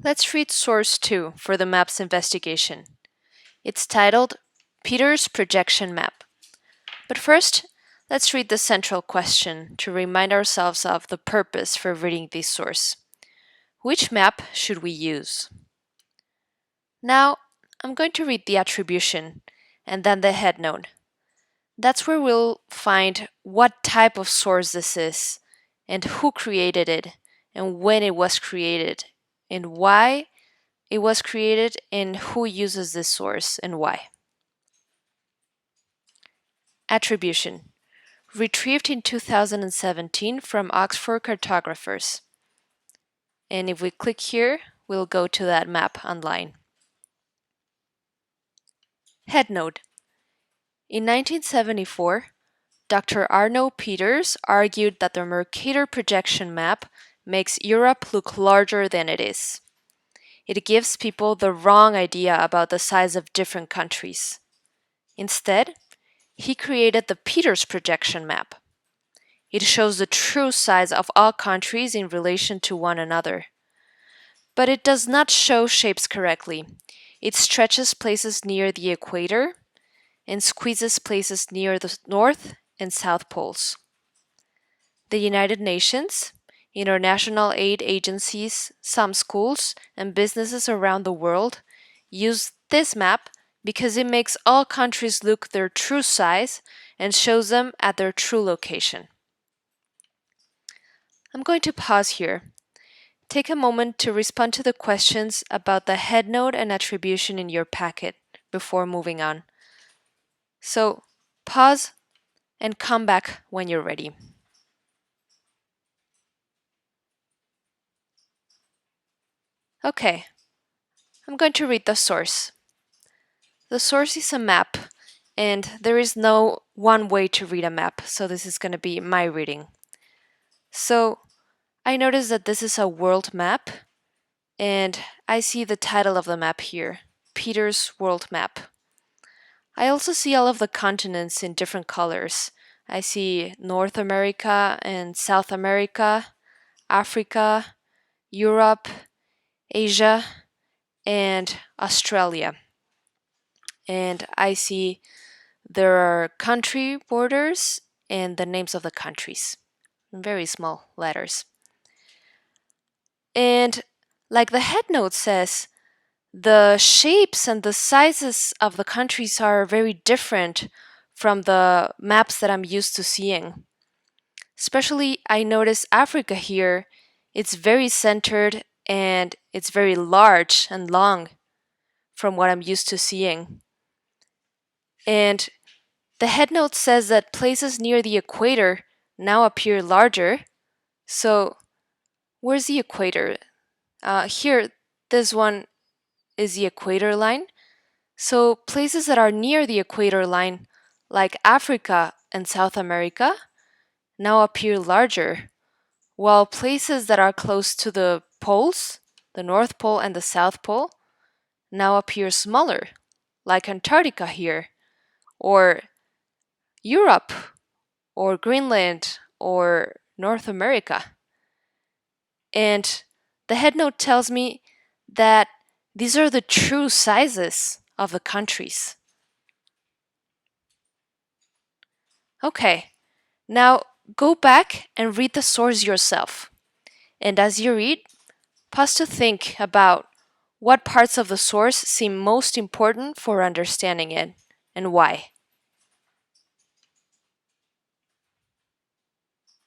Let's read source 2 for the map's investigation. It's titled Peter's Projection Map. But first, let's read the central question to remind ourselves of the purpose for reading this source. Which map should we use? Now, I'm going to read the attribution and then the headnote. That's where we'll find what type of source this is, and who created it, and when it was created, and why it was created, and who uses this source and why. Attribution. Retrieved in 2017 from Oxford cartographers. And if we click here, we'll go to that map online. Headnote. In 1974, Dr. Arno Peters argued that the Mercator projection map makes Europe look larger than it is. It gives people the wrong idea about the size of different countries. Instead, he created the Peters projection map. It shows the true size of all countries in relation to one another. But it does not show shapes correctly. It stretches places near the equator and squeezes places near the North and South poles. The United Nations, international aid agencies, some schools, and businesses around the world use this map because it makes all countries look their true size and shows them at their true location. I'm going to pause here. Take a moment to respond to the questions about the headnote and attribution in your packet before moving on. So, pause and come back when you're ready. Okay, I'm going to read the source. The source is a map, and there is no one way to read a map, so this is going to be my reading. So, I notice that this is a world map, and I see the title of the map here, Peter's World Map. I also see all of the continents in different colors. I see North America and South America, Africa, Europe, Asia, and Australia. And I see there are country borders and the names of the countries in very small letters. And like the headnote says, the shapes and the sizes of the countries are very different from the maps that I'm used to seeing. Especially, I notice Africa here, it's very centered and it's very large and long from what I'm used to seeing. And the headnote says that places near the equator now appear larger. So, where's the equator? Here, this one is the equator line. So, places that are near the equator line, like Africa and South America, now appear larger, while places that are close to the poles, the North Pole and the South Pole, now appear smaller, like Antarctica here, or Europe, or Greenland, or North America. And the headnote tells me that these are the true sizes of the countries. Okay, now go back and read the source yourself. And as you read, pause to think about what parts of the source seem most important for understanding it and why.